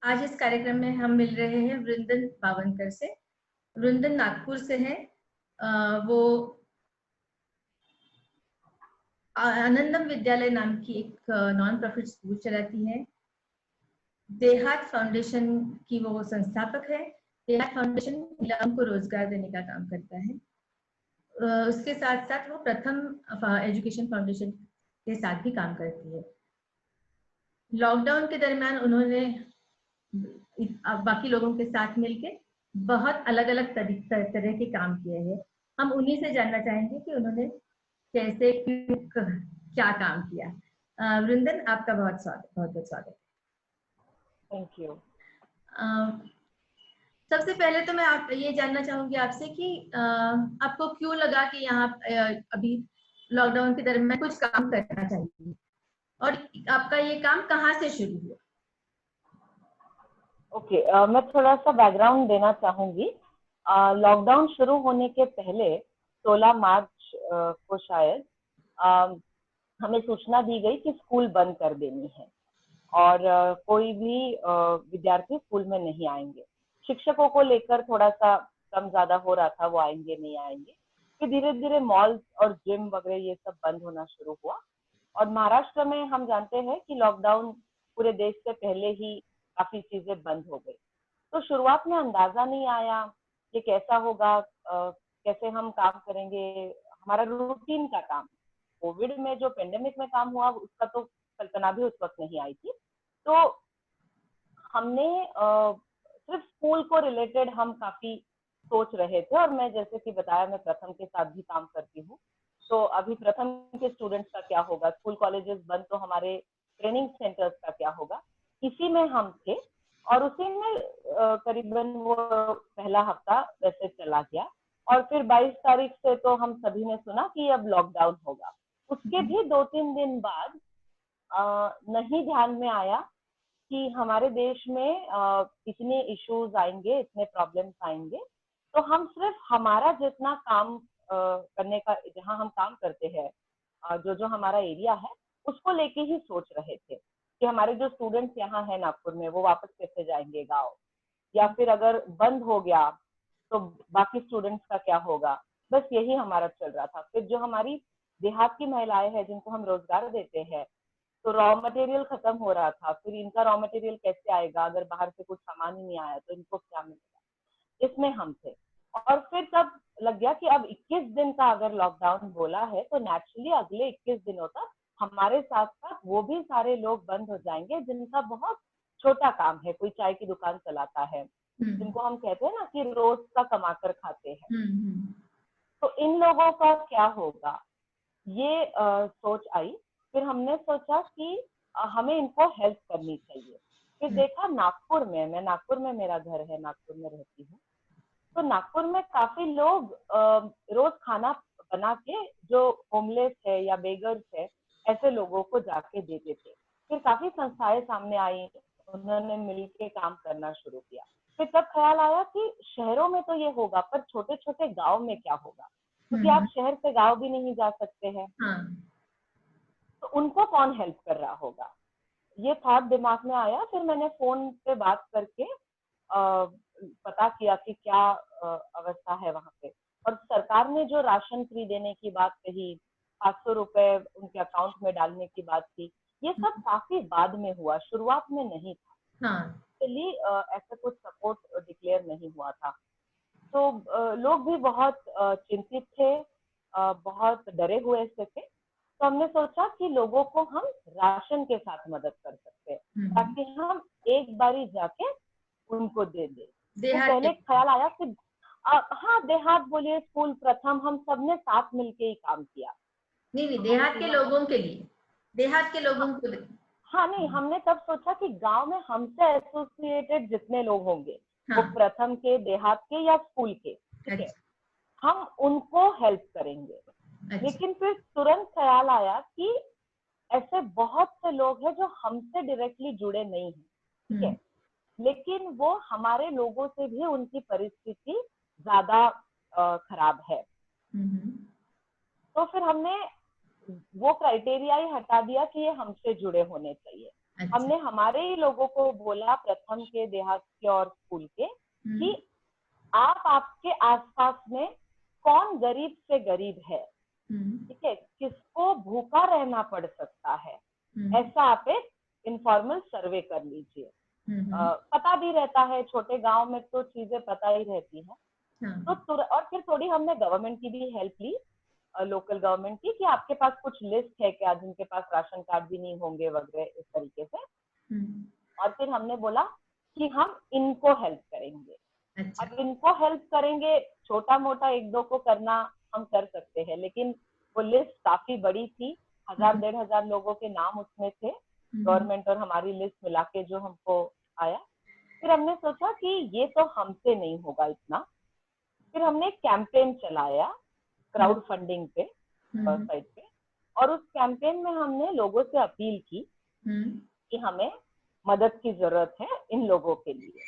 आज इस कार्यक्रम में हम मिल रहे हैं वृंदन पावनकर से। वृंदन नागपुर से है। वो आनंदम विद्यालय नाम की एक नॉन प्रॉफिट स्कूल चलाती है। देहात फाउंडेशन की वो संस्थापक है। देहात फाउंडेशन महिलाओं को रोजगार देने का काम करता है। उसके साथ साथ वो प्रथम एजुकेशन फाउंडेशन के साथ भी काम करती है। लॉकडाउन के दरमियान उन्होंने बाकी लोगों के साथ मिलके बहुत अलग अलग तरह के काम किए हैं। हम उन्हीं से जानना चाहेंगे कि उन्होंने कैसे क्या काम किया। वृंदन, आपका बहुत बहुत स्वागत। Thank you. सबसे पहले तो मैं आप ये जानना चाहूंगी आपसे कि आपको क्यों लगा कि यहाँ अभी लॉकडाउन के दरमियान कुछ काम करना चाहिए, और आपका ये काम कहाँ से शुरू हुआ? ओके, मैं थोड़ा सा बैकग्राउंड देना चाहूंगी। लॉकडाउन शुरू होने के पहले 16 मार्च को शायद हमें सूचना दी गई कि स्कूल बंद कर देनी है और कोई भी विद्यार्थी स्कूल में नहीं आएंगे। शिक्षकों को लेकर थोड़ा सा कम ज्यादा हो रहा था, वो आएंगे नहीं आएंगे। फिर धीरे धीरे मॉल्स और जिम वगैरह ये सब बंद होना शुरू हुआ। और महाराष्ट्र में हम जानते हैं कि लॉकडाउन पूरे देश से पहले ही काफी चीजें बंद हो गई। तो शुरुआत में अंदाजा नहीं आया कि कैसा होगा, कैसे हम काम करेंगे, हमारा रूटीन का काम। कोविड में जो पेंडेमिक में काम हुआ उसका तो कल्पना भी उस वक्त नहीं आई थी। तो हमने सिर्फ स्कूल को रिलेटेड हम काफी सोच रहे थे। और मैं जैसे कि बताया, मैं प्रथम के साथ भी काम करती हूँ। तो अभी प्रथम के स्टूडेंट्स का क्या होगा, स्कूल कॉलेजेस बंद, तो हमारे ट्रेनिंग सेंटर्स का क्या होगा, इसी में हम थे। और उसी में करीबन वो पहला हफ्ता वैसे चला गया। और फिर 22 तारीख से तो हम सभी ने सुना कि अब लॉकडाउन होगा। उसके भी 2-3 दिन बाद नहीं ध्यान में आया कि हमारे देश में इतने इश्यूज आएंगे, इतने प्रॉब्लम्स आएंगे। तो हम सिर्फ हमारा जितना काम करने का, जहाँ हम काम करते हैं, जो जो हमारा एरिया है, उसको लेके ही सोच रहे थे कि हमारे जो स्टूडेंट्स यहाँ है नागपुर में, वो वापस कैसे जाएंगे गाँव, या फिर अगर बंद हो गया तो बाकी स्टूडेंट्स का क्या होगा। बस यही हमारा चल रहा था। फिर जो हमारी देहात की महिलाएं हैं जिनको हम रोजगार देते हैं, तो रॉ मटेरियल खत्म हो रहा था। फिर इनका रॉ मटेरियल कैसे आएगा, अगर बाहर से कुछ सामान ही नहीं आया तो इनको क्या मिलेगा, इसमें हम थे। और फिर तब लग गया कि अब 21 दिन का अगर लॉकडाउन बोला है तो नेचुरली अगले 21 दिनों तक हमारे साथ साथ वो भी सारे लोग बंद हो जाएंगे जिनका बहुत छोटा काम है। कोई चाय की दुकान चलाता है, जिनको हम कहते हैं ना कि रोज का कमाकर खाते हैं, तो इन लोगों का क्या होगा, ये सोच आई। फिर हमने सोचा कि हमें इनको हेल्प करनी चाहिए। फिर देखा नागपुर में, मैं नागपुर में, मेरा घर है, नागपुर में रहती हूँ। तो नागपुर में काफी लोग रोज खाना बना के, जो होमलेस है या बेगर्स है, ऐसे लोगों को जाके देते थे। फिर काफी संस्थाएं सामने आई, उन्होंने मिलके काम करना शुरू किया। फिर तब ख्याल आया कि शहरों में तो ये होगा, पर छोटे छोटे गांव में क्या होगा, क्योंकि आप शहर से गांव भी नहीं जा सकते हैं। तो उनको कौन हेल्प कर रहा होगा, ये थॉट दिमाग में आया। फिर मैंने फोन पे बात करके पता किया कि क्या अवस्था है वहां पे। और सरकार ने जो राशन फ्री देने की बात कही, 500 रुपए उनके अकाउंट में डालने की बात की, ये सब काफी बाद में हुआ, शुरुआत में नहीं था। चलिए, ऐसा कुछ सपोर्ट डिक्लेयर नहीं हुआ था। तो लोग भी बहुत चिंतित थे, बहुत डरे हुए से थे। तो हमने सोचा कि लोगों को हम राशन के साथ मदद कर सकते हैं, ताकि हम एक बारी जाके उनको दे दे। तो पहले ख्याल आया कि हाँ, देहात बोलिए, स्कूल, प्रथम, हम सबने साथ मिलके ही काम किया। नहीं, देहात के लोगों के लिए, देहात के लोगों को। हाँ, नहीं, हमने तब सोचा कि गांव में हमसे एसोसिएटेड जितने लोग होंगे, वो प्रथम के, देहात के या स्कूल के, ठीक है, हम उनको हेल्प करेंगे। लेकिन फिर तुरंत ख्याल आया कि ऐसे बहुत से लोग हैं जो हमसे डायरेक्टली जुड़े नहीं हैं, ठीक है, लेकिन वो हमारे लोगों से भी उनकी परिस्थिति ज्यादा खराब है। तो फिर हमने वो क्राइटेरिया ही हटा दिया कि ये हमसे जुड़े होने चाहिए। अच्छा। हमने हमारे ही लोगों को बोला, प्रथम के, देहात के और स्कूल के, कि आप आपके आसपास में कौन गरीब से गरीब है, ठीक है, किसको भूखा रहना पड़ सकता है, ऐसा आप एक इनफॉर्मल सर्वे कर लीजिए। पता भी रहता है, छोटे गांव में तो चीजें पता ही रहती है। हाँ। तो और फिर थोड़ी हमने गवर्नमेंट की भी हेल्प ली, लोकल गवर्नमेंट की, कि आपके पास कुछ लिस्ट है क्या जिनके पास राशन कार्ड भी नहीं होंगे वगैरह, इस तरीके से। और फिर हमने बोला कि हम इनको हेल्प करेंगे। अच्छा। अब इनको हेल्प करेंगे, छोटा मोटा एक दो को करना हम कर सकते हैं, लेकिन वो लिस्ट काफी बड़ी थी, 1000-1500 लोगों के नाम उसमें थे, गवर्नमेंट और हमारी लिस्ट मिला के जो हमको आया। फिर हमने सोचा कि ये तो हमसे नहीं होगा इतना। फिर हमने कैंपेन चलाया क्राउड फंडिंग पे, साइट पे, और उस कैंपेन में हमने लोगों से अपील की कि हमें मदद की जरूरत है इन लोगों के लिए।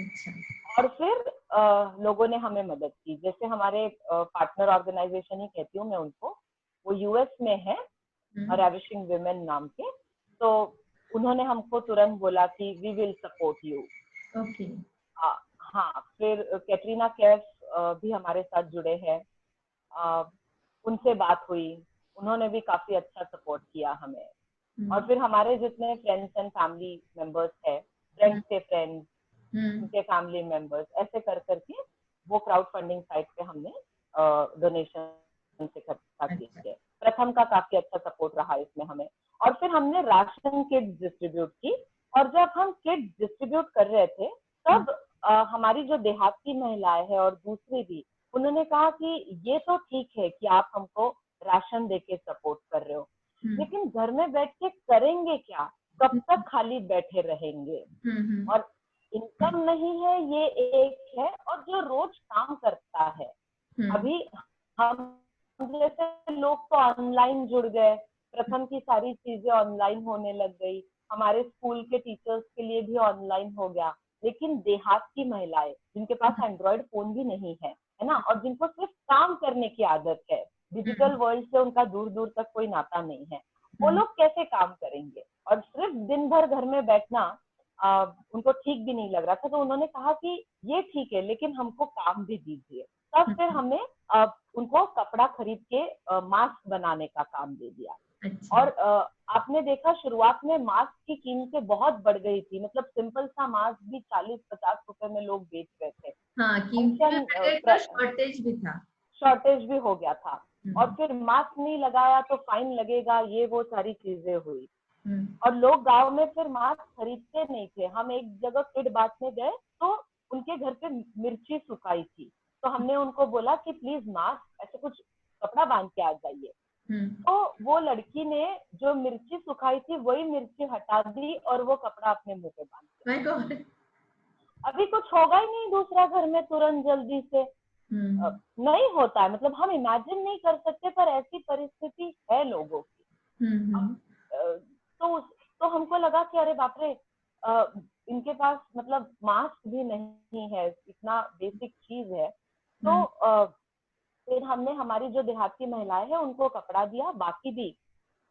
अच्छा। और फिर लोगों ने हमें मदद की। जैसे हमारे पार्टनर ऑर्गेनाइजेशन ही कहती हूँ मैं उनको, वो यूएस में है, रेविशिंग विमेन नाम के, तो उन्होंने हमको तुरंत बोला कि we will support you. Okay. हाँ, फिर कैटरीना कैफ भी हमारे साथ जुड़े हैं, उनसे बात हुई, उन्होंने भी काफी अच्छा सपोर्ट किया हमें। और फिर हमारे जितने फ्रेंड्स एंड फैमिली मेंबर्स है, फ्रेंड्स के फ्रेंड्स, उनके फैमिली मेंबर्स, ऐसे कर करके वो क्राउड फंडिंग साइट पे हमने डोनेशन से इकट्ठा किए। प्रथम का काफी अच्छा सपोर्ट रहा इसमें हमें। और फिर हमने राशन किट्स डिस्ट्रीब्यूट की, और जब हम किट्स डिस्ट्रीब्यूट कर रहे थे तब हमारी जो देहात की महिलाएं हैं और दूसरी भी, उन्होंने कहा कि ये तो ठीक है कि आप हमको राशन देके सपोर्ट कर रहे हो, लेकिन घर में बैठ के करेंगे क्या, कब तक खाली बैठे रहेंगे, और इनकम नहीं है, ये एक है, और जो रोज काम करता है। अभी हम जैसे लोग तो ऑनलाइन जुड़ गए, प्रथम की सारी चीजें ऑनलाइन होने लग गई, हमारे स्कूल के टीचर्स के लिए भी ऑनलाइन हो गया, लेकिन देहात की महिलाएं जिनके पास एंड्रॉइड फोन भी नहीं है ना, और जिनको सिर्फ काम करने की आदत है, डिजिटल वर्ल्ड से उनका दूर दूर तक कोई नाता नहीं है, वो लोग कैसे काम करेंगे, और सिर्फ दिन भर घर में बैठना उनको ठीक भी नहीं लग रहा था। तो उन्होंने कहा कि ये ठीक है, लेकिन हमको काम भी दीजिए। तब फिर हमने उनको कपड़ा खरीद के मास्क बनाने का काम दे दिया। और आपने देखा शुरुआत में मास्क की कीमतें बहुत बढ़ गई थी, मतलब सिंपल सा मास्क भी 40-50 रुपए में लोग बेच रहे थे। हाँ, कीमतें भी बढ़ गई, तो शॉर्टेज भी था, शॉर्टेज भी हो गया था। और फिर मास्क नहीं लगाया तो फाइन लगेगा, ये वो सारी चीजें हुई। और लोग गांव में फिर मास्क खरीदते नहीं थे। हम एक जगह किट बांटने गए तो उनके घर पे मिर्ची सुखाई थी, तो हमने उनको बोला कि प्लीज मास्क, ऐसे कुछ कपड़ा बांध के आ जाइए। तो वो लड़की ने जो मिर्ची सुखाई थी वही मिर्ची हटा दी और वो कपड़ा अपने मुंह पे बांध दिया। अभी कुछ होगा ही नहीं दूसरा घर में तुरंत जल्दी से, नहीं होता है, मतलब हम इमेजिन नहीं कर सकते, पर ऐसी परिस्थिति है लोगों की। तो हमको लगा कि अरे बाप रे, इनके पास मतलब मास्क भी नहीं है, इतना बेसिक चीज है। तो फिर हमने हमारी जो देहाती महिलाएं हैं उनको कपड़ा दिया, बाकी भी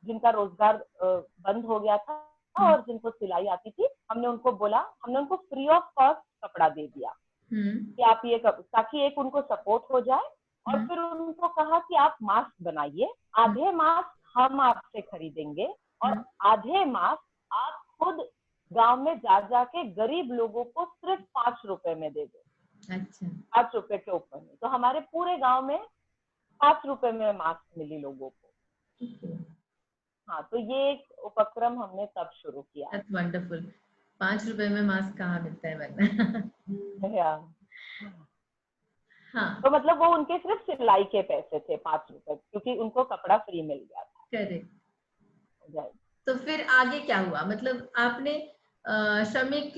जिनका रोजगार बंद हो गया था और जिनको सिलाई आती थी, हमने उनको बोला, हमने उनको फ्री ऑफ कॉस्ट कपड़ा दे दिया कि आप ये ताकि एक उनको सपोर्ट हो जाए। और फिर उनको कहा कि आप मास्क बनाइए, आधे मास्क हम आपसे खरीदेंगे और आधे मास्क आप खुद गांव में जा जाके गरीब लोगों को सिर्फ 5 रुपए में दे दो। अच्छा, 5 रुपए के ऊपर में। तो हमारे पूरे गांव में 5 रुपए में मास्क मिली लोगों को। हाँ, तो ये एक उपक्रम हमने तब शुरू किया। That's wonderful. 5 रुपए में मास्क कहाँ मिलता है वरना। हाँ, तो मतलब वो उनके सिर्फ सिलाई के पैसे थे 5 रुपए, क्योंकि उनको कपड़ा फ्री मिल गया था। करेक्ट। तो फिर आगे क्या हुआ, मतलब आपने श्रमिक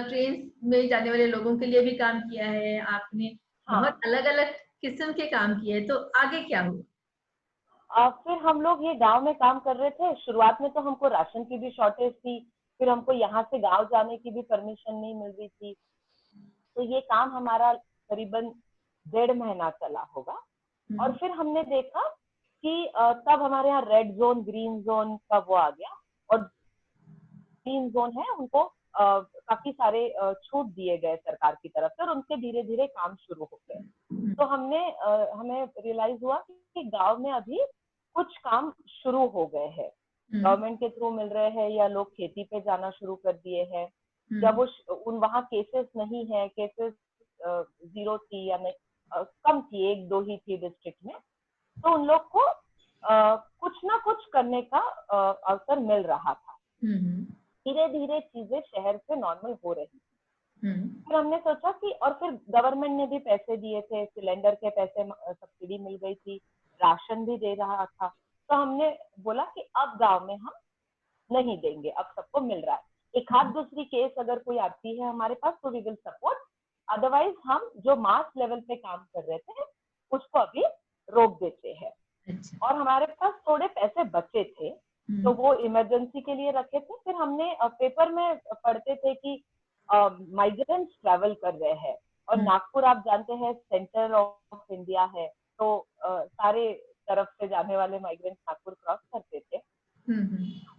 ट्रेन में जाने वाले लोगों के लिए भी काम किया है आपने, बहुत अलग अलग किस्म के काम किए, तो आगे क्या हुआ? फिर हम लोग ये गांव में काम कर रहे थे। शुरुआत में तो हमको राशन की भी शॉर्टेज थी, फिर हमको यहाँ से गांव जाने की भी परमिशन नहीं मिल रही थी। तो ये काम हमारा करीबन 1.5 महीना चला होगा। और फिर हमने देखा कि तब हमारे यहाँ रेड जोन, ग्रीन जोन का वो आ गया, और ग्रीन जोन है उनको काफी सारे छूट दिए गए सरकार की तरफ से और उनके धीरे धीरे काम शुरू हो गए। तो हमें रियलाइज हुआ कि गांव में अभी कुछ काम शुरू हो गए हैं, गवर्नमेंट के थ्रू मिल रहे हैं या लोग खेती पे जाना शुरू कर दिए हैं, या वो उन वहाँ केसेस नहीं है, केसेस 0 थी या नहीं, कम थी, 1-2 ही थी डिस्ट्रिक्ट में, तो उन लोग को कुछ ना कुछ करने का अवसर मिल रहा था। धीरे धीरे चीजें शहर से नॉर्मल हो रही थी। फिर हमने सोचा कि, और फिर गवर्नमेंट ने भी पैसे दिए थे, सिलेंडर के पैसे, सब्सिडी मिल गई थी, राशन भी दे रहा था। तो हमने बोला कि अब गांव में हम नहीं देंगे, अब सबको मिल रहा है, एक हाथ दूसरी केस अगर कोई आती है हमारे पास तो वी विल सपोर्ट, अदरवाइज हम जो मास लेवल पे काम कर रहे थे उसको अभी रोक देते हैं। और हमारे पास थोड़े पैसे बचे थे तो वो इमरजेंसी के लिए रखे थे। फिर हमने पेपर में पढ़ते थे कि माइग्रेंट्स ट्रैवल कर रहे हैं, और नागपुर आप जानते हैं सेंटर ऑफ इंडिया है, तो सारे तरफ से जाने वाले माइग्रेंट्स नागपुर क्रॉस करते थे।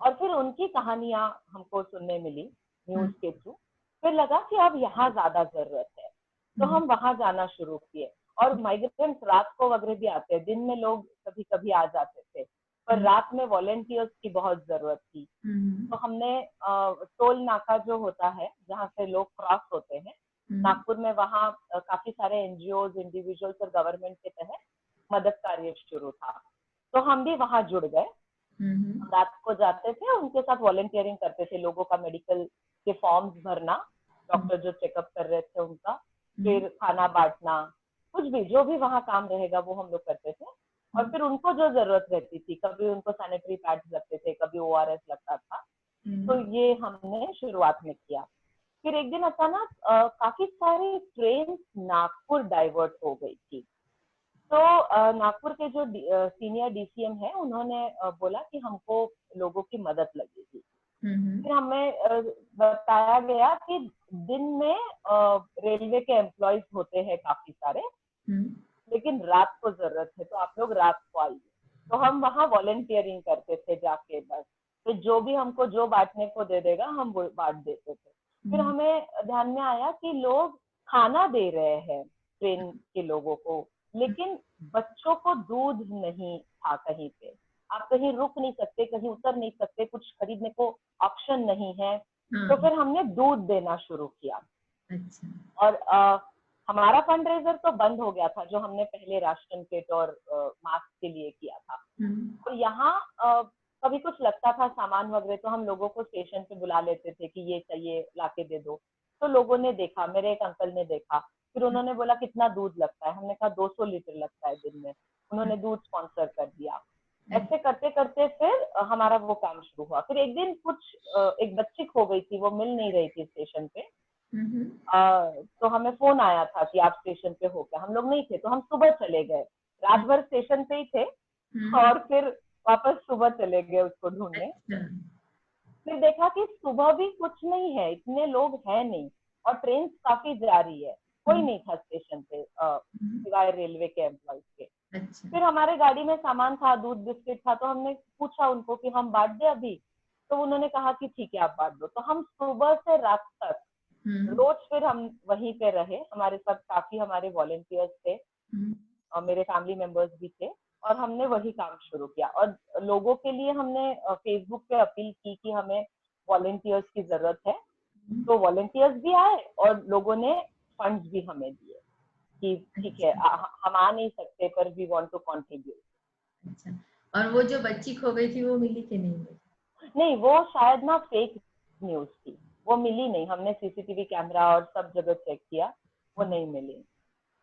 और फिर उनकी कहानियां हमको सुनने मिली न्यूज के थ्रू। फिर लगा कि अब यहाँ ज्यादा जरूरत है, तो हम वहां जाना शुरू किए। और माइग्रेंट्स रात को वगैरह भी आते हैं, दिन में लोग कभी कभी आ जाते थे, पर रात में वॉलेंटियर्स की बहुत जरूरत थी। तो हमने टोल नाका जो होता है जहाँ से लोग क्रॉस होते हैं नागपुर में, वहाँ काफी सारे एनजीओज, इंडिविजुअल्स और गवर्नमेंट के तहत मदद कार्य शुरू था। तो हम भी वहां जुड़ गए, रात को जाते थे, उनके साथ वॉलेंटियरिंग करते थे, लोगों का मेडिकल के फॉर्म्स भरना, डॉक्टर जो चेकअप कर रहे थे उनका, फिर खाना बांटना, कुछ भी जो भी वहाँ काम रहेगा वो हम लोग करते थे। और फिर उनको जो जरूरत रहती थी, कभी उनको सैनिटरी पैड्स लगते थे, कभी ORS लगता था, तो ये हमने शुरुआत में किया। फिर एक दिन अचानक काफी सारी ट्रेन नागपुर डाइवर्ट हो गई थी। तो नागपुर के जो सीनियर DCM है उन्होंने बोला कि हमको लोगों की मदद लगेगी। फिर हमें बताया गया कि दिन में रेलवे के एम्प्लॉयज होते हैं काफी सारे, लेकिन रात को जरूरत है, तो आप लोग रात को आइए। तो हम वहाँ वॉलेंटियरिंग करते थे जाके, बस तो जो भी हमको जो बांटने को दे देगा हम वो बांट देते थे। फिर हमें ध्यान में आया कि लोग खाना दे रहे हैं ट्रेन के लोगों को, लेकिन बच्चों को दूध नहीं था कहीं पे, आप कहीं रुक नहीं सकते, कहीं उतर नहीं सकते, कुछ खरीदने को ऑप्शन नहीं है। तो फिर हमने दूध देना शुरू किया। और हमारा फंड रेजर तो बंद हो गया था जो हमने पहले राशन किट और मास्क के लिए किया था। और यहाँ कभी कुछ लगता था सामान वगैरह, तो हम लोगों को स्टेशन पे बुला लेते थे कि ये चाहिए लाके दे दो। तो लोगों ने देखा, मेरे एक अंकल ने देखा, फिर उन्होंने बोला कितना दूध लगता है, हमने कहा 200 लीटर लगता है दिन में, उन्होंने दूध स्पॉन्सर कर दिया। ऐसे करते करते फिर हमारा वो काम शुरू हुआ। फिर एक दिन एक बच्ची खो गई थी, वो मिल नहीं रही थी स्टेशन पे। तो हमें फोन आया था कि आप स्टेशन पे हो क्या, हम लोग नहीं थे, तो हम सुबह चले गए, रात भर स्टेशन पे ही थे और फिर वापस सुबह चले गए उसको ढूंढने। फिर देखा कि सुबह भी कुछ नहीं है, इतने लोग हैं नहीं, और ट्रेन काफी जा रही है, कोई नहीं था स्टेशन पे सिवाय रेलवे के एम्प्लॉयज के। फिर हमारे गाड़ी में सामान था, दूध बिस्किट था, तो हमने पूछा उनको कि हम बांट दे अभी, तो उन्होंने कहा कि ठीक है आप बांट दो। तो हम सुबह से रात तक रोज फिर हम वहीं पे रहे, हमारे साथ काफी हमारे वॉलेंटियर्स थे और मेरे फैमिली मेंबर्स भी थे, और हमने वही काम शुरू किया। और लोगों के लिए हमने फेसबुक पे अपील की कि हमें वॉलेंटियर्स की जरूरत है, तो वॉलेंटियर्स भी आए और लोगों ने फंड्स भी हमें दिए कि ठीक है हम आ नहीं सकते पर वी वांट टू कंट्रीब्यूट। अच्छा, और वो जो बच्ची खो गई थी वो मिली कि नहीं मिली? नहीं, वो शायद ना फेक न्यूज थी, वो मिली नहीं। हमने CCTV कैमरा और सब जगह चेक किया, वो नहीं मिली।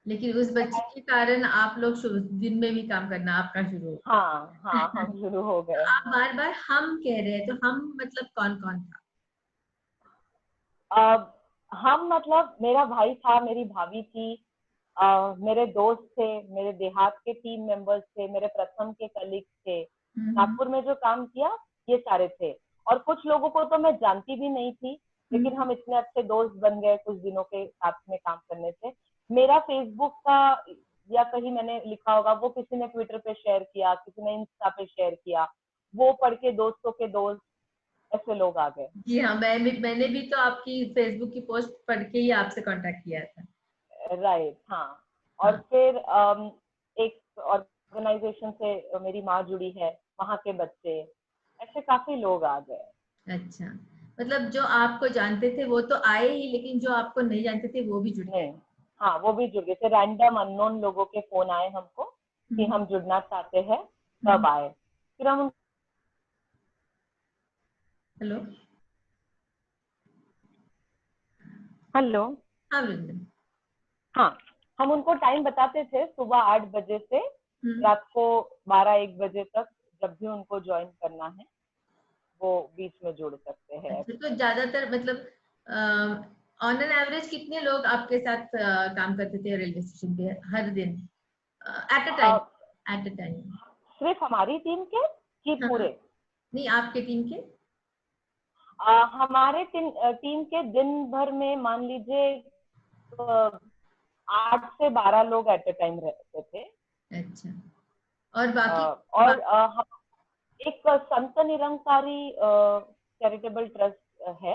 लेकिन उस बच्ची के कारण आप लोग दिन में भी काम करना आपका शुरू हो? हाँ हाँ, हम शुरू हो गए। आप बार बार हम कह रहे हैं, तो हम मतलब कौन कौन था? हम मतलब मेरा भाई था, मेरी भाभी थी, मेरे दोस्त थे, मेरे देहात के टीम मेंबर्स थे, मेरे प्रथम के कलीग थे, नागपुर में जो काम किया ये सारे थे। और कुछ लोगों को तो मैं जानती भी नहीं थी, लेकिन हम इतने अच्छे दोस्त बन गए कुछ दिनों के साथ में काम करने से। मेरा फेसबुक का या कहीं मैंने लिखा होगा, वो किसी ने ट्विटर पे शेयर किया, किसी ने इंस्टा पे शेयर किया, वो पढ़ के दोस्तों के दोस्त ऐसे लोग आ गए। जी हाँ, मैंने भी तो आपकी फेसबुक की पोस्ट पढ़ के ही आपसे कांटेक्ट किया था। राइट, हाँ। और हाँ। फिर एक ऑर्गेनाइजेशन से मेरी माँ जुड़ी है, वहाँ के बच्चे, ऐसे काफी लोग आ गए। अच्छा, मतलब जो आपको जानते थे वो तो आए ही, लेकिन जो आपको नहीं जानते थे वो भी जुड़ गए। नहीं, हाँ, वो भी जुड़ गए थे। रैंडम अननोन लोगों के फोन आए हमको कि हम्म। हम जुड़ना चाहते हैं, तब हम्म। आए। फिर हम, हेलो। हेलो, हाँ वृंदन। हाँ, हम उनको टाइम बताते थे, सुबह 8 बजे से हम्म। रात को 12-1 बजे तक, जब भी उनको ज्वाइन करना है वो बीच में जुड़ सकते हैं। अच्छा, तो ज्यादातर मतलब ऑन एन एवरेज कितने लोग आपके साथ काम करते थे रेलवे स्टेशन पे हर दिन, at a time? At a time. सिर्फ हमारी टीम के कि हाँ हाँ। पूरे? नहीं, आपके टीम के। हमारे टीम के दिन भर में मान लीजिए 8 से 12 लोग एट ए टाइम रहते थे। अच्छा, और बाकी और एक संत निरंकारी चैरिटेबल ट्रस्ट है,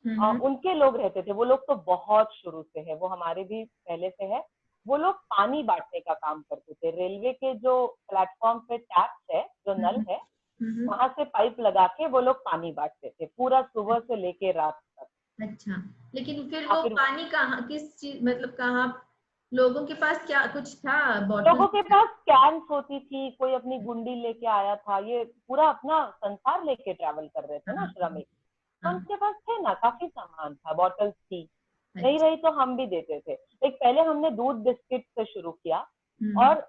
हम्म। उनके लोग रहते थे। वो लोग तो बहुत शुरू से है, वो हमारे भी पहले से है। वो लोग पानी बांटने का काम करते थे। रेलवे के जो प्लेटफॉर्म पे टैप्स है, जो नल हम्म। है, हम्म। वहां से पाइप लगा के वो लोग पानी बांटते थे, पूरा सुबह से लेके रात तक। अच्छा, लेकिन फिर हाँ, वो फिर पानी कहाँ, किस चीज, मतलब कहाँ लोगों के पास क्या कुछ था, बॉटल? लोगों के पास कैंस होती थी, कोई अपनी गुंडी लेके आया था, ये पूरा अपना संसार लेके ट्रैवल कर रहे थे ना हाँ श्रमिक। तो हाँ। उनके पास थे ना, काफी सामान था, बॉटल्स थी। नहीं अच्छा। रही तो हम भी देते थे। एक पहले हमने दूध बिस्किट से शुरू किया, हम्म। और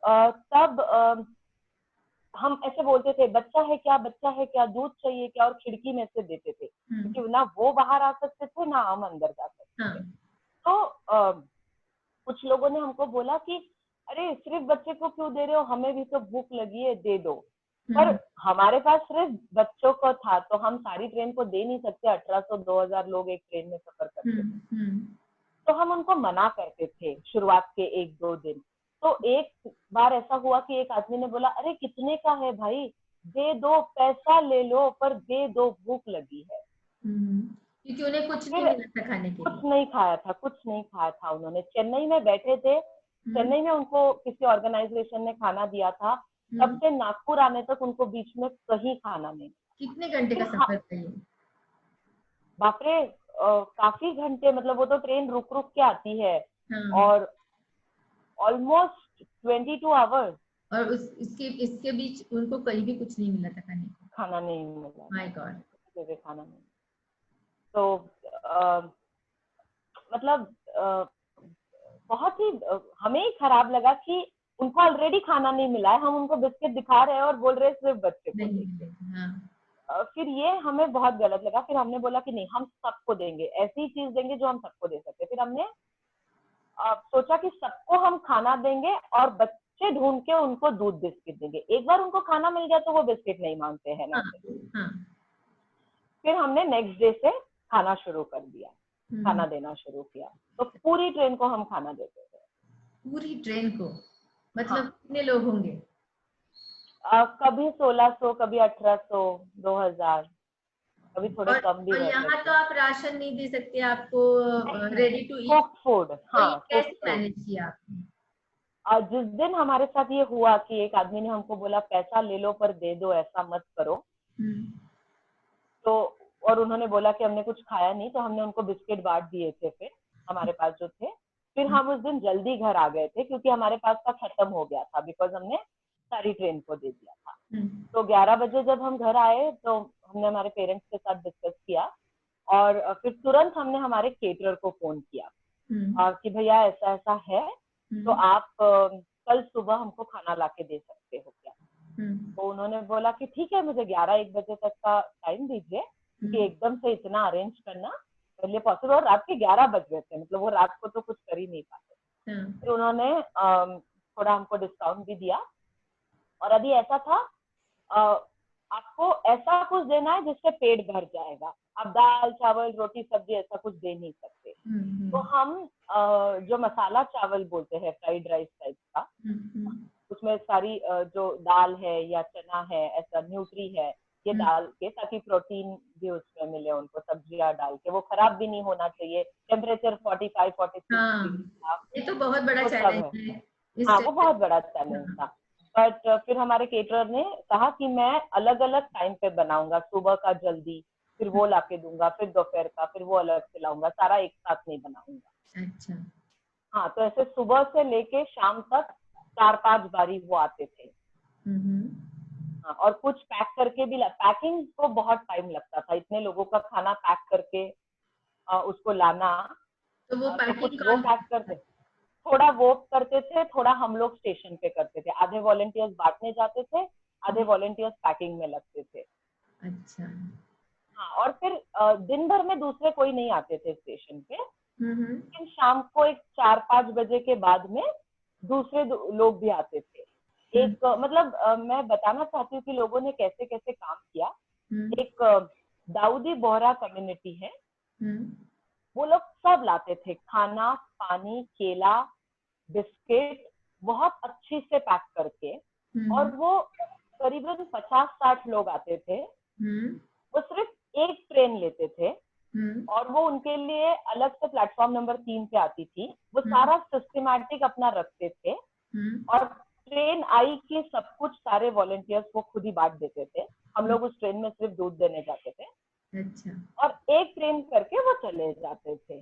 तब हम ऐसे बोलते थे, बच्चा है क्या, बच्चा है क्या, दूध चाहिए क्या, और खिड़की में से देते थे, हम्म। क्योंकि ना वो बाहर आ सकते थे ना हम अंदर जा सकते थे। हाँ। तो कुछ लोगों ने हमको बोला कि अरे सिर्फ बच्चे को क्यों दे रहे हो, हमें भी तो भूख लगी है, दे दो। पर हम्म। हमारे पास सिर्फ बच्चों को था, तो हम सारी ट्रेन को दे नहीं सकते। 1800-2000 लोग एक ट्रेन में सफर करते थे। हम्म। तो हम उनको मना करते थे शुरुआत के 1-2 दिन। तो एक बार ऐसा हुआ कि एक आदमी ने बोला, अरे कितने का है भाई, दे दो, पैसा ले लो, पर दे दो, भूख लगी है। हम्म। क्योंकि उन्हें और कुछ नहीं फिर मिला था खाने के कुछ लिए। नहीं खाया था, कुछ नहीं खाया था उन्होंने। चेन्नई में बैठे थे, हम्म। चेन्नई में उनको किसी ऑर्गेनाइजेशन ने खाना दिया था। तब हम्म। से नागपुर आने तक उनको बीच में कहीं खाना नहीं। कितने घंटे फिर का सफर था ये? बापरे, काफी घंटे, मतलब वो तो ट्रेन रुक रुक के आती है, हाँ। और ऑलमोस्ट 22 आवर्स और उस इसके इसके बीच उनको कहीं भी कुछ नहीं मिला था खाने को? खाना नहीं मिला माय था, गॉड। जगह खाना नहीं। तो आ, मतलब बहुत ही हमें ही खराब लगा कि उनको ऑलरेडी खाना नहीं मिला है, हम उनको बिस्किट दिखा रहे हैं और बोल रहे हैं सिर्फ बच्चे को नहीं देंगे। मिले थे, हाँ। फिर ये हमें बहुत गलत लगा। फिर हमने बोला कि नहीं, हम सबको देंगे, ऐसी चीज देंगे जो हम सबको दे सकते। फिर हमने सोचा कि सबको हम खाना देंगे, और बच्चे ढूंढ के उनको दूध बिस्किट देंगे। एक बार उनको खाना मिल गया तो वो बिस्किट नहीं मांगते हैं ना। हाँ हाँ। फिर हमने नेक्स्ट डे से खाना शुरू कर दिया, हम्म। खाना देना शुरू किया। तो पूरी ट्रेन को हम खाना देते थे। पूरी ट्रेन को? मतलब हाँ, कितने लोग होंगे? कभी 1600, कभी 1800, 2000, कभी थोड़े और कम भी और रहते यहाँ तो थे। आप राशन नहीं दे सकते, आपको नहीं, ready to eat. Cook food, तो ये हाँ, कुक कैसे फूड। मैनेज किया आपने? जिस दिन हमारे साथ ये हुआ कि एक आदमी ने हमको बोला, पैसा ले लो पर दे दो, ऐसा मत करो। हम्म। तो और उन्होंने बोला कि हमने कुछ खाया नहीं, तो हमने उनको बिस्किट बांट दिए थे फिर हमारे पास जो थे। फिर हम उस दिन जल्दी घर आ गए थे, क्योंकि हमारे पास का खत्म हो गया था, बिकॉज हमने सारी ट्रेन को दे दिया था। हम्म। तो 11 बजे जब हम घर आए तो हमने हमारे पेरेंट्स के साथ डिस्कस किया, और फिर तुरंत हमने हमारे केटरर को फोन किया हम्म। कि भैया ऐसा ऐसा है, तो हम्म। आप कल सुबह हमको खाना ला के दे सकते हो क्या? हम्म। तो उन्होंने बोला कि ठीक है, मुझे 11-1 बजे तक का टाइम दीजिए, क्योंकि हम्म। एकदम से इतना अरेंज करना मेरे लिए पॉसिबल। और रात के 11 बज गए थे, मतलब वो रात को तो कुछ कर ही नहीं पाते। हाँ। फिर उन्होंने थोड़ा हमको डिस्काउंट भी दिया। और अभी ऐसा था, आपको ऐसा कुछ देना है जिससे पेट भर जाएगा। आप दाल चावल रोटी सब्जी ऐसा कुछ दे नहीं सकते। तो हम्म। हम जो मसाला चावल बोलते हैं, फ्राइड राइस टाइप का, हम्म। उसमें सारी जो दाल है या चना है, ऐसा न्यूट्री है, ये डाल के, ताकि प्रोटीन भी उसमें मिले उनको, सब्जियां डाल के, वो खराब भी नहीं होना चाहिए, टेम्परेचर 45-46 डिग्री था, ये तो बहुत बड़ा वो सब चैलेंज है। है इस हाँ, वो बहुत बड़ा चैलेंज हाँ, था। बट फिर हमारे केटरर ने कहा कि मैं अलग अलग टाइम पे बनाऊंगा, सुबह का जल्दी, फिर वो लाके दूंगा, फिर दोपहर का, फिर वो अलग से लाऊंगा, सारा एक साथ नहीं बनाऊंगा। अच्छा। हाँ, तो ऐसे सुबह से लेके शाम तक 4-5 बारी वो आते थे। हाँ, और कुछ पैक करके भी, पैकिंग को बहुत टाइम लगता था, इतने लोगों का खाना पैक करके उसको लाना। तो वो तो कुछ पैकिंग वो कौन पैक करते, थोड़ा वो करते थे, थोड़ा हम लोग स्टेशन पे करते थे, आधे वॉलंटियर्स बांटने जाते थे, आधे वॉलंटियर्स पैकिंग में लगते थे। अच्छा। हाँ, और फिर दिन भर में दूसरे कोई नहीं आते थे स्टेशन पे, हम्म। लेकिन शाम को एक 4-5 बजे के बाद में दूसरे लोग भी आते थे। हम्म। एक मतलब मैं बताना चाहती हूँ कि लोगों ने कैसे कैसे काम किया। हम्म। एक दाऊदी बोहरा कम्युनिटी है, हम्म। वो लोग सब लाते थे, खाना, पानी, केला, बिस्किट, बहुत अच्छी से पैक करके। हम्म। और वो करीबन 50-60 लोग आते थे, हम्म। वो सिर्फ एक ट्रेन लेते थे, हम्म। और वो उनके लिए अलग से प्लेटफॉर्म नंबर 3 पे आती थी, वो हम्म। सारा सिस्टमैटिक अपना रखते थे। हम्म। और ट्रेन आई कि सब कुछ सारे वॉलंटियर्स वो खुद ही बांट देते थे, हम लोग उस ट्रेन में सिर्फ दूध देने जाते थे, अच्छा। और एक ट्रेन करके वो चले जाते थे।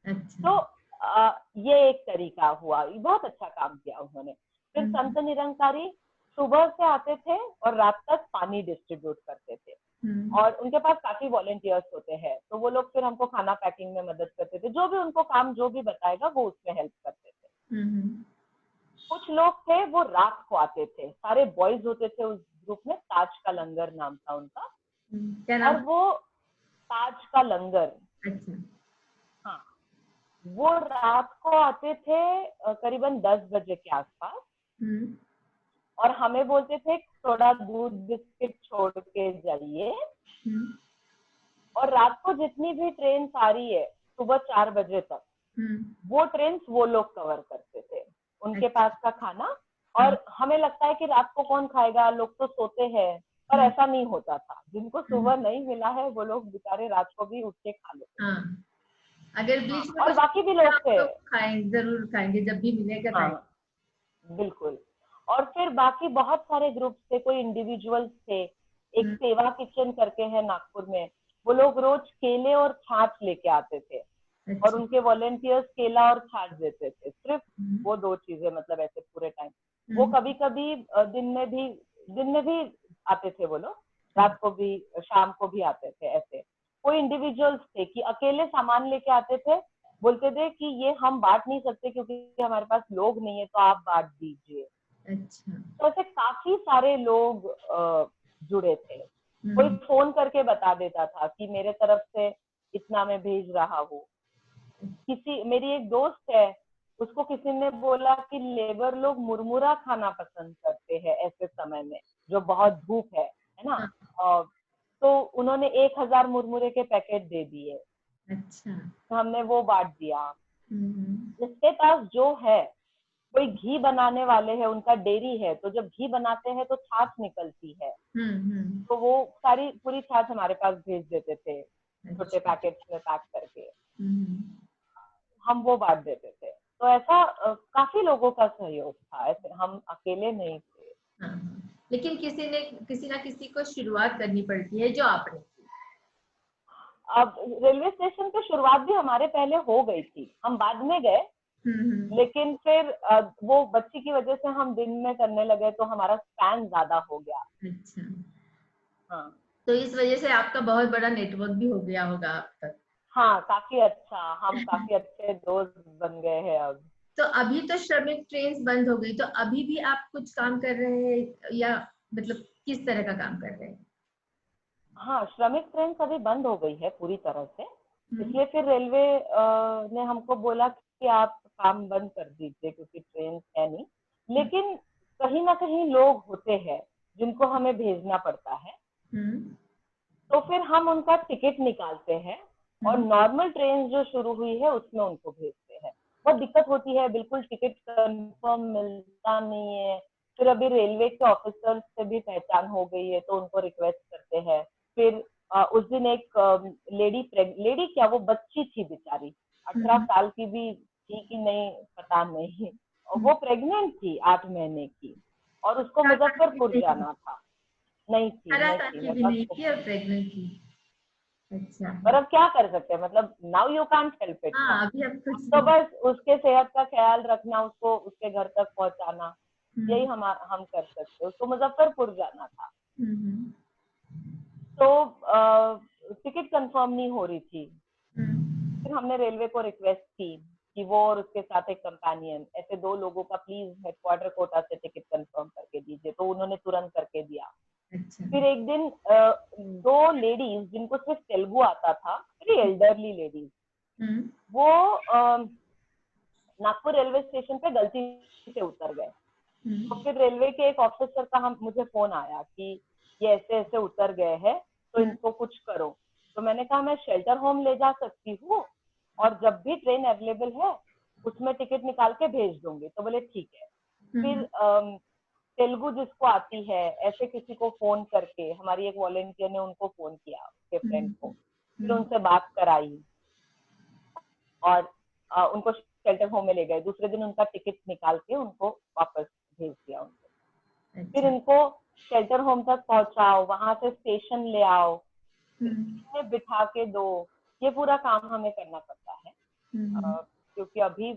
अच्छा। तो ये एक तरीका हुआ, बहुत अच्छा काम किया उन्होंने। फिर हम्म। संत निरंकारी सुबह से आते थे और रात तक पानी डिस्ट्रीब्यूट करते थे, हम्म। और उनके पास काफी वॉलंटियर्स होते हैं, तो वो लोग फिर हमको खाना पैकिंग में मदद करते थे, जो भी उनको काम जो भी बताएगा वो उसमें हेल्प करते थे। हम्म। कुछ लोग थे वो रात को आते थे, सारे बॉयज होते थे उस ग्रुप में, ताज का लंगर नाम था उनका, क्या और नाम? वो ताज का लंगर, अच्छा। हाँ, वो रात को आते थे करीबन 10 बजे के आसपास, हम्म। और हमें बोलते थे थोड़ा दूध बिस्किट छोड़ के जाइए। हम्म। और रात को जितनी भी ट्रेन आ रही है सुबह 4 बजे तक, हम्म। वो ट्रेन वो लोग कवर करते थे, उनके अच्छा। पास का खाना। हाँ। और हमें लगता है कि रात को कौन खाएगा, लोग तो सोते हैं, पर हम्म। ऐसा नहीं होता था, जिनको हम्म। सुबह नहीं मिला है वो लोग बेचारे रात को भी उठ के खा लेते थे। हाँ, अगर हाँ, बीच में और कुछ बाकी भी लोग थे। तो खाएंगे, जरूर खाएंगे, जब भी मिलेगा खाएंगे। हाँ, बिल्कुल। और फिर बाकी बहुत सारे ग्रुप थे, कोई इंडिविजुअल थे, एक हम्म। सेवा किचन करके है नागपुर में, वो लोग रोज केले और छाछ लेके आते थे, और अच्छा। उनके वॉलेंटियर्स केला और छाछ देते थे, सिर्फ हम्म। वो दो चीजें, मतलब ऐसे पूरे टाइम। वो हम्म। कभी कभी दिन में भी आते थे वो लोग, रात को भी, शाम को भी आते थे ऐसे। कोई इंडिविजुअल्स थे कि अकेले सामान लेके आते थे, बोलते थे कि ये हम बांट नहीं सकते क्योंकि हमारे पास लोग नहीं है, तो आप बांट दीजिए। अच्छा। तो ऐसे काफी सारे लोग जुड़े थे। कोई हम्म। फोन करके बता देता था कि मेरे तरफ से इतना मैं भेज रहा हूँ। मेरी एक दोस्त है, उसको किसी ने बोला कि लेबर लोग मुरमुरा खाना पसंद करते हैं ऐसे समय में, जो बहुत धूप है ना। हाँ। और तो उन्होंने 1000 मुरमुरे के पैकेट दे दिए, अच्छा। तो हमने वो बांट दिया। हम्म। जिसके पास जो है, कोई घी बनाने वाले हैं, उनका डेयरी है, तो जब घी बनाते हैं तो छाछ निकलती है, हम्म। तो वो सारी पूरी छाछ हमारे पास भेज देते थे, छोटे अच्छा। पैकेट्स में पैक करके, हम्म। हम वो बांट देते थे। तो ऐसा काफी लोगों का सहयोग था, ऐसे हम अकेले नहीं थे। हाँ, हाँ। लेकिन किसी ना किसी को शुरुआत करनी पड़ती है, जो आपने की। अब रेलवे स्टेशन पे शुरुआत भी हमारे पहले हो गई थी, हम बाद में गए, हम्म। लेकिन फिर वो बच्ची की वजह से हम दिन में करने लगे, तो हमारा स्पैन ज्यादा हो गया। अच्छा। हाँ, तो इस वजह से आपका बहुत बड़ा नेटवर्क भी हो गया होगा अब तक। हाँ, काफी अच्छा, हम काफी अच्छे दोस्त बन गए हैं अब। तो अभी तो श्रमिक ट्रेन बंद हो गई, तो अभी भी आप कुछ काम कर रहे हैं, या मतलब किस तरह का काम कर रहे हैं? हाँ, श्रमिक ट्रेन अभी बंद हो गई है पूरी तरह से, हम्म। इसलिए फिर रेलवे ने हमको बोला कि आप काम बंद कर दीजिए क्योंकि ट्रेन है नहीं। लेकिन कहीं ना कहीं लोग होते हैं जिनको हमें भेजना पड़ता है, हम्म। तो फिर हम उनका टिकट निकालते हैं, और हम्म। नॉर्मल ट्रेन जो शुरू हुई है उसमें उनको भेजते हैं। बहुत दिक्कत होती है, बिल्कुल टिकट कंफर्म मिलता नहीं है, फिर अभी रेलवे के ऑफिसर्स से भी पहचान हो गई है तो उनको रिक्वेस्ट करते हैं। फिर उस दिन एक लेडी क्या, वो बच्ची थी बेचारी, 18 साल की भी थी कि नहीं पता नहीं, वो प्रेग्नेंट थी 8 महीने की, और उसको मुजफ्फरपुर जाना था। नहीं थी, 18 नहीं साल थी, की मेरे भी पास। नहीं थी और प्रेग्नेंट थी। अच्छा। पर अब क्या कर सकते हैं, मतलब now you can't help it ना। हाँ, अभी अब कुछ तो नहीं। बस उसके सेहत का ख्याल रखना, उसको उसके घर तक पहुंचाना, यही हम्म। हम कर सकते हैं। उसको मुजफ्फरपुर जाना था। हम्म। तो टिकट कंफर्म नहीं हो रही थी। हम्म। फिर हमने रेलवे को रिक्वेस्ट की कि वो और उसके साथ एक कंपेनियन, ऐसे 2 लोगों का प्लीज हेडक्वार्टर कोटा से टिकट कंफर्म करके दीजिए। तो उन्होंने तुरंत करके दिया। अच्छा। फिर एक दिन 2 लेडीज जिनको सिर्फ तेलुगु आता था, वेरी एल्डरली लेडीज, हम्म। वो नागपुर रेलवे स्टेशन पे गलती से उतर गए। तो फिर रेलवे के एक ऑफिसर का मुझे फोन आया कि ये ऐसे ऐसे उतर गए हैं, तो इनको कुछ करो। तो मैंने कहा मैं शेल्टर होम ले जा सकती हूँ, और जब भी ट्रेन अवेलेबल है उसमें टिकट निकाल के भेज दूंगी। तो बोले ठीक है। फिर तेलुगु जिसको आती है, ऐसे किसी को फोन करके, हमारी एक वॉलेंटियर ने उनको फोन किया, उसके फ्रेंड को, फिर उनसे बात कराई और उनको शेल्टर होम में ले गए। दूसरे दिन उनका टिकट निकाल के उनको वापस भेज दिया उनको। फिर अच्छा। इनको शेल्टर होम तक पहुंचाओ, वहां से स्टेशन ले आओ, में बिठा के दो, ये पूरा काम हमें करना पड़ता है। क्योंकि अभी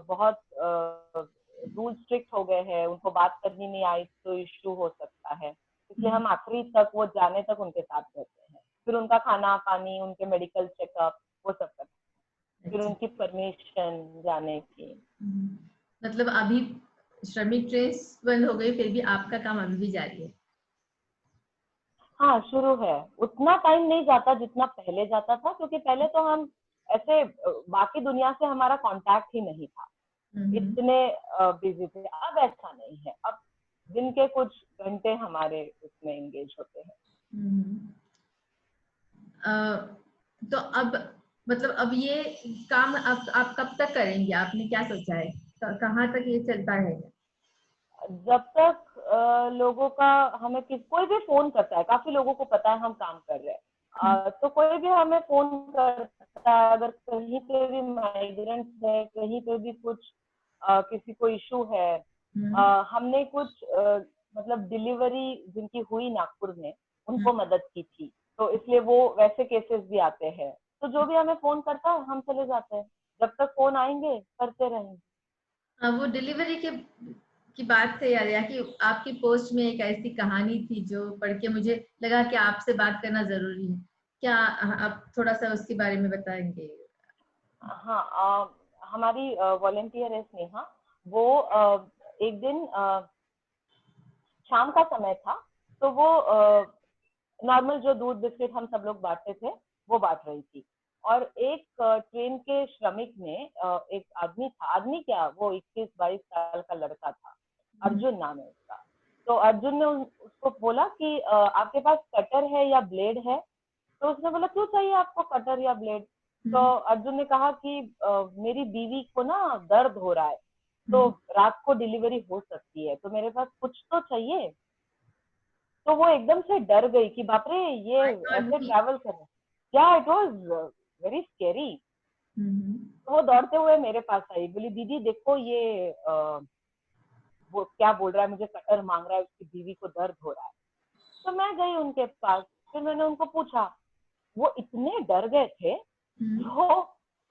बहुत रूल स्ट्रिक्ट हो गए हैं, उनको बात करनी नहीं आई तो इश्यू हो सकता है, इसलिए हम आखिरी तक, वो जाने तक उनके साथ रहते हैं। फिर उनका खाना पानी, उनके मेडिकल चेकअप, वो सब करते हैं। फिर अच्छा। उनकी परमिशन जाने की। मतलब अभी श्रमिक ट्रेन बंद हो गई, फिर भी आपका काम अभी भी जारी है? हाँ, शुरू है। उतना टाइम नहीं जाता जितना पहले जाता था, क्योंकि पहले तो हम ऐसे बाकी दुनिया से हमारा कांटेक्ट ही नहीं था, इतने बिजी थे। अब ऐसा नहीं है, अब दिन के कुछ घंटे हमारे उसमें एंगेज होते हैं। तो अब मतलब अब ये काम आप कब तक करेंगे? आपने क्या सोचा है? कहाँ तक ये चलता है? जब तक लोगों का, हमें कोई भी फोन करता है, काफी लोगों को पता है हम काम कर रहे हैं, तो कोई भी हमें फोन करता है, अगर कहीं पे भी माइग्रेंट है, कहीं पे भी कुछ किसी को इशू है। हमने कुछ मतलब डिलीवरी जिनकी हुई नागपुर में, उनको मदद की थी, तो इसलिए वो वैसे केसेस भी आते हैं। तो जो भी हमें फोन करता है हम चले जाते हैं, जब तक फोन आएंगे करते रहेंगे। वो डिलीवरी के की बात से याद आया कि आपकी पोस्ट में एक ऐसी कहानी थी जो पढ़ के मुझे लगा कि आपसे बात करना जरूरी है। क्या आप थोड़ा सा उसके बारे में बताएंगे? हाँ, हमारी वॉलेंटियर है स्नेहा, वो एक दिन शाम का समय था, तो वो नॉर्मल जो दूध बिस्किट हम सब लोग बांटते थे वो बांट रही थी। और एक ट्रेन के श्रमिक ने, एक आदमी था, आदमी क्या, वो 21-22 साल का लड़का था, अर्जुन नाम है उसका। तो अर्जुन ने उसको बोला कि आपके पास कटर है या ब्लेड है? तो उसने बोला क्यों चाहिए आपको कटर या ब्लेड? तो अर्जुन ने कहा कि मेरी बीवी को ना दर्द हो रहा है, तो रात को डिलीवरी हो सकती है, तो मेरे पास कुछ तो चाहिए। तो वो एकदम से डर गई कि बाप रे, ये ऐसे ट्रैवल कर रहे, क्या, इट वाज वेरी स्केरी। तो वो दौड़ते हुए मेरे पास आई, बोली दीदी देखो ये वो क्या बोल रहा है, मुझे कटर मांग रहा है, उसकी बीवी को दर्द हो रहा है। तो मैं गई उनके पास, फिर मैंने उनको पूछा, वो इतने डर गए थे। वो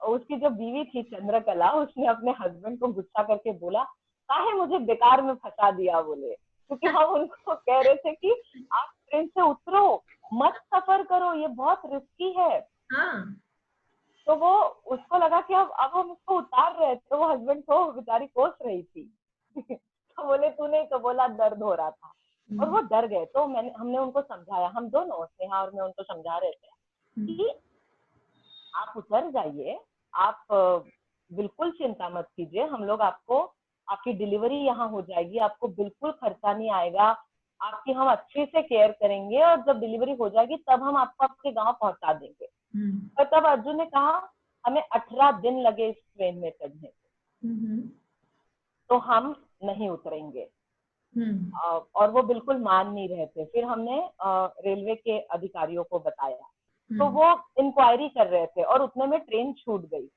उसकी जो बीवी थी चंद्रकला, उसने अपने हस्बैंड को गुस्सा करके बोला, काहे मुझे बेकार में फंसा दिया, बोले, क्योंकि हम उनको कह रहे थे कि आप ट्रेन से उतरो, मत सफर करो, ये बहुत रिस्की है। तो वो, उसको लगा कि अब हम उसको उतार रहे, तो वो हस्बैंड को बेचारी कोस रही थी। तो बोले तूने तो बोला दर्द हो रहा था, और वो डर गए। तो हमने उनको समझाया, हम दोनों, स्नेहा और मैं, उनको समझा रहे थे कि आप उतर जाइए, आप बिल्कुल चिंता मत कीजिए, हम लोग आपको, आपकी डिलीवरी यहाँ हो जाएगी, आपको बिल्कुल खर्चा नहीं आएगा, आपकी हम अच्छे से केयर करेंगे, और जब डिलीवरी हो जाएगी तब हम आपको आपके गांव पहुंचा देंगे। और तब अर्जुन ने कहा हमें 18 दिन लगे इस ट्रेन में चढ़ने, तो हम नहीं उतरेंगे। और वो बिल्कुल मान नहीं रहे थे। फिर हमने रेलवे के अधिकारियों को बताया, तो वो इंक्वायरी कर रहे थे और उतने में ट्रेन छूट गई।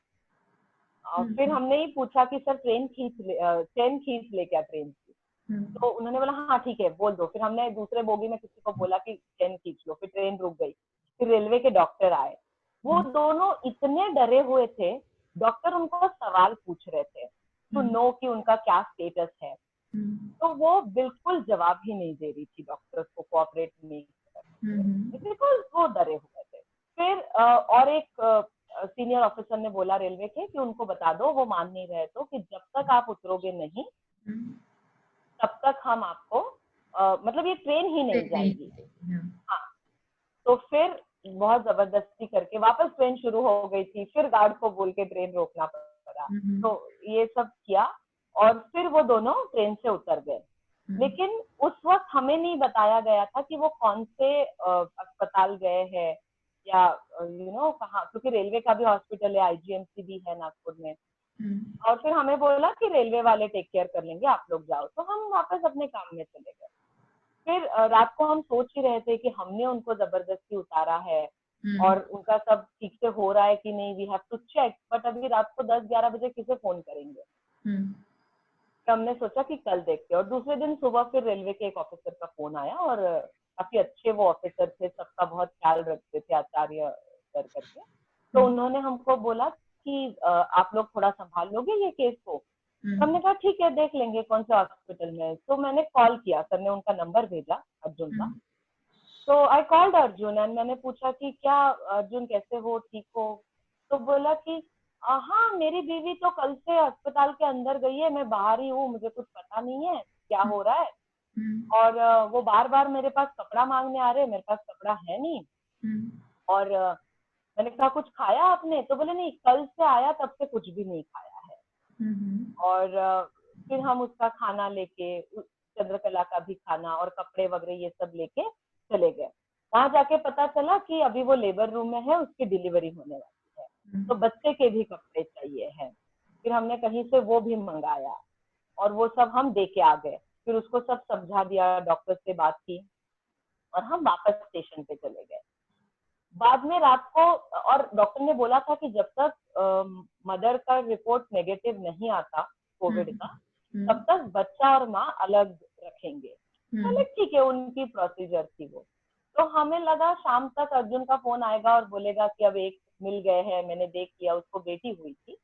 फिर हमने ही पूछा कि सर चेन खींच ले क्या ट्रेन की? तो उन्होंने बोला हाँ ठीक है बोल दो। फिर हमने दूसरे बोगी में किसी को बोला कि चेन खींच लो, फिर ट्रेन रुक गई। फिर रेलवे के डॉक्टर आए, वो दोनों इतने डरे हुए थे, डॉक्टर उनको सवाल पूछ रहे थे टू नो कि उनका क्या स्टेटस है, तो वो बिल्कुल जवाब ही नहीं दे रही थी डॉक्टर्स को, कोऑपरेट नहीं बिकॉज वो डरे हुए थे। फिर और एक सीनियर ऑफिसर ने बोला रेलवे के कि उनको बता दो, वो मान नहीं रहे तो कि जब तक आप उतरोगे नहीं तब तक हम आपको मतलब ये ट्रेन ही नहीं जाएगी। हाँ, तो फिर बहुत जबरदस्ती करके वापस ट्रेन शुरू हो गई थी, फिर गार्ड को बोल के ट्रेन रोकना पड़ा। तो ये सब किया और फिर वो दोनों ट्रेन से उतर गए। लेकिन उस वक्त हमें नहीं बताया गया था कि वो कौन से अस्पताल गए हैं या कहाँ, क्योंकि रेलवे का भी हॉस्पिटल है, आईजीएमसी भी है नागपुर में। और फिर हमें बोला कि रेलवे वाले टेक केयर कर लेंगे, आप लोग जाओ। तो हम वापस अपने काम में चले गए। फिर रात को हम सोच ही रहे थे कि हमने उनको जबरदस्ती उतारा है और उनका सब ठीक से हो रहा है कि नहीं, we have to check. But अभी रात को 10-11 बजे किसे फोन करेंगे? तो हमने सोचा कि कल देखते हैं। और दूसरे दिन सुबह फिर रेलवे के एक ऑफिसर का फोन आया, और काफी अच्छे वो ऑफिसर थे, सबका बहुत ख्याल रखते थे, आचार्य सर करके। तो उन्होंने हमको बोला कि आप लोग थोड़ा संभाल लोगे ये केस को? हमने कहा ठीक है, देख लेंगे कौन से हॉस्पिटल में। तो मैंने कॉल किया, सर ने उनका नंबर भेजा अर्जुन का। तो आई कॉल्ड अर्जुन एंड मैंने पूछा कि क्या अर्जुन कैसे हो, ठीक हो? तो बोला कि हाँ मेरी बीवी तो कल से अस्पताल के अंदर गई है, मैं बाहर ही हूँ, मुझे कुछ पता नहीं है क्या हो रहा है। और वो बार बार मेरे पास कपड़ा मांगने आ रहे हैं, मेरे पास कपड़ा है नहीं। और मैंने कहा कुछ खाया आपने? तो बोले नहीं, कल से आया तब से कुछ भी नहीं खाया है। और फिर हम उसका खाना लेके, चंद्रकला का भी खाना और कपड़े वगैरह ये सब लेके चले गए। वहां जाके पता चला कि अभी वो लेबर रूम में है, उसकी डिलीवरी होने वाली है, तो बच्चे के भी कपड़े चाहिए हैं। फिर हमने कहीं से वो भी मंगाया और वो सब हम दे के आ गए। फिर उसको सब समझा दिया, डॉक्टर से बात की और हम वापस स्टेशन पे चले गए। बाद में रात को, और डॉक्टर ने बोला था कि जब तक मदर का रिपोर्ट नेगेटिव नहीं आता कोविड का, तब तक बच्चा और माँ अलग रखेंगे। चलो ठीक है, उनकी प्रोसीजर थी वो। तो हमें लगा शाम तक अर्जुन का फोन आएगा और बोलेगा कि अब एक मिल गए हैं, मैंने देख लिया, उसको बेटी हुई थी।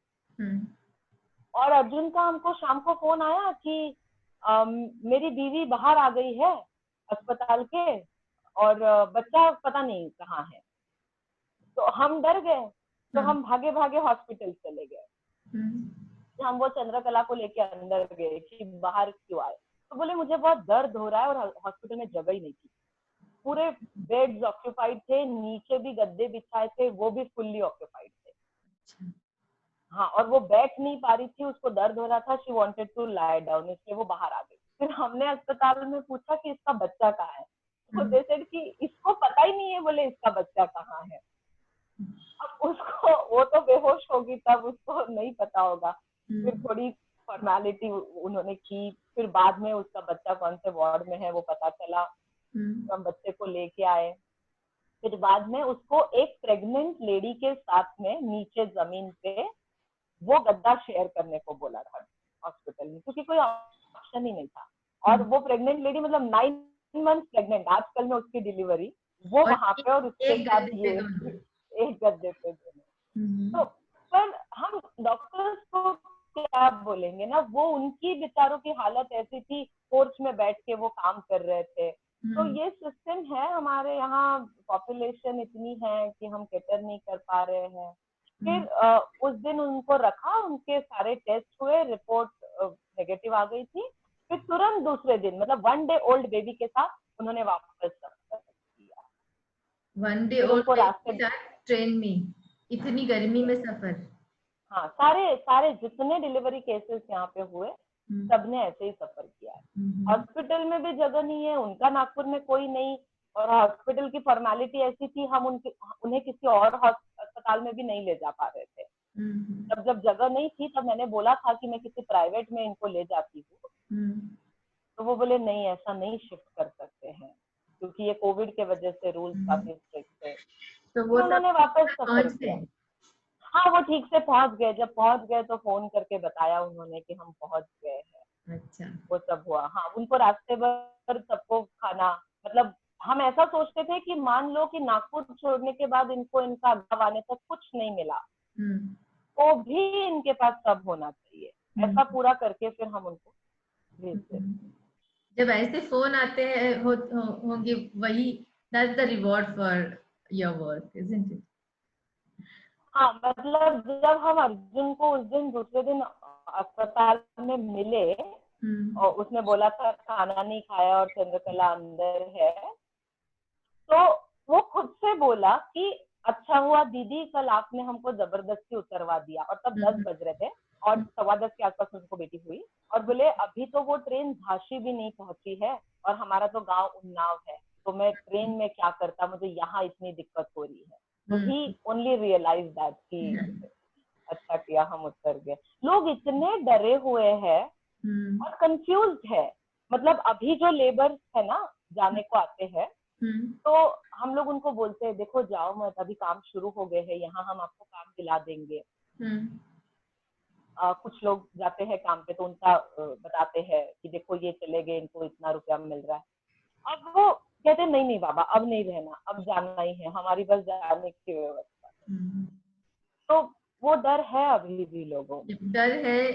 और अर्जुन का हमको शाम को फोन आया कि मेरी बीवी बाहर आ गई है अस्पताल के और बच्चा पता नहीं कहाँ है। तो हम डर गए, तो हम भागे भागे हॉस्पिटल चले गए। हम वो चंद्रकला को लेके अंदर गए कि बाहर क्यों आए। तो बोले मुझे बहुत दर्द हो रहा है, और हॉस्पिटल में जगह ही नहीं थी, पूरे बेड्स ऑक्यूपाइड थे, नीचे भी गद्दे बिछाए थे, वो भी फुल्ली ऑक्यूपाइड थे। हाँ, और वो बैठ नहीं पा रही थी, उसको दर्द हो रहा था, she wanted to lie down, इसलिए वो बाहर आ गई। फिर हमने अस्पताल में पूछा कि इसका बच्चा कहाँ है? तो दे सेड कि इसको पता ही नहीं है, बोले इसका बच्चा कहाँ है। अब उसको, वो तो बेहोश होगी तब, उसको नहीं पता होगा। फिर थोड़ी फॉर्मेलिटी उन्होंने की, फिर बाद में उसका बच्चा कौन से वार्ड में है वो पता चला, हम बच्चे को लेके आए। फिर बाद में उसको एक प्रेग्नेंट लेडी के साथ में नीचे जमीन पे वो गद्दा शेयर करने को बोला था हॉस्पिटल में, क्योंकि कोई ऑप्शन ही नहीं था। और वो प्रेग्नेंट लेडी मतलब 9 मंथ प्रेग्नेंट, आजकल में उसकी डिलीवरी, वो वहां पे, और उसके साथ ये एक गद्दे पे दोनों। तो पर हम डॉक्टर्स को क्या बोलेंगे ना, वो उनकी बेचारों की हालत ऐसी थी, कोर्च में बैठ के वो काम कर रहे थे। तो ये सिस्टम है हमारे यहाँ, पॉपुलेशन इतनी है कि हम कैटर नहीं कर पा रहे हैं। फिर उस दिन उनको रखा, उनके सारे टेस्ट हुए, रिपोर्ट नेगेटिव आ गई थी। फिर तुरंत दूसरे दिन, मतलब 1 डे ओल्ड बेबी के साथ उन्होंने वापस किया। 1 डे ओल्ड बेबी के साथ ट्रेन में, इतनी गर्मी में सफर। हाँ, सारे जितने डिलीवरी केसेस यहाँ पे हुए सबने ऐसे ही सफर किया है। हॉस्पिटल में भी जगह नहीं है, उनका नागपुर में कोई नहीं, और हॉस्पिटल की फॉर्मेलिटी ऐसी थी, हम उन्हें किसी और अस्पताल में भी नहीं ले जा पा रहे थे। जब जगह नहीं थी तब मैंने बोला था कि मैं किसी प्राइवेट में इनको ले जाती हूँ। तो तो वो बोले नहीं ऐसा नहीं शिफ्ट कर सकते हैं क्योंकि ये कोविड के वजह से रूल्स काफी स्ट्रिक्ट थे। तो वो फिर सब उन्होंने वापस सफर पहुंच किया। गए? हाँ वो ठीक से पहुंच गए, जब पहुंच गए तो फोन करके बताया उन्होंने कि हम पहुंच गए हैं। अच्छा। वो सब हुआ। हाँ उनको रास्ते भर सबको खाना, मतलब हम ऐसा सोचते थे कि मान लो कि नागपुर छोड़ने के बाद इनको इनका गाँव आने तक कुछ नहीं मिला तो भी इनके पास सब होना चाहिए, ऐसा पूरा करके फिर हम उनको भेजते। जब ऐसे फोन आते हैं होंगे वही, that's the reward for your work, isn't it? हाँ मतलब जब हम अर्जुन को उस दिन दूसरे दिन अस्पताल में मिले और उसने बोला था खाना नहीं खाया और चंद्रकला अंदर है, तो वो खुद से बोला कि अच्छा हुआ दीदी कल आपने हमको जबरदस्ती उतरवा दिया, और तब 10 बज रहे थे और 10:15 के आसपास उनको बेटी हुई, और बोले अभी तो वो ट्रेन झांसी भी नहीं पहुंची है और हमारा तो गांव उन्नाव है, तो मैं ट्रेन में क्या करता, मुझे यहाँ इतनी दिक्कत हो रही है। तो ही ओनली रियलाइज दैट कि अच्छा किया हम उतर गए। लोग इतने डरे हुए हैं और कंफ्यूज है। मतलब अभी जो लेबर है ना जाने को आते हैं तो हम लोग उनको बोलते हैं देखो जाओ मत, अभी काम शुरू हो गए हैं, यहाँ हम आपको काम दिला देंगे। कुछ लोग जाते हैं काम पे तो उनका बताते हैं कि देखो ये चले गए, इनको इतना रुपया मिल रहा है। अब वो कहते नहीं नहीं बाबा अब नहीं रहना, अब जाना ही है, हमारी बस जाने की व्यवस्था। तो वो डर है अभी भी लोगों में। डर है,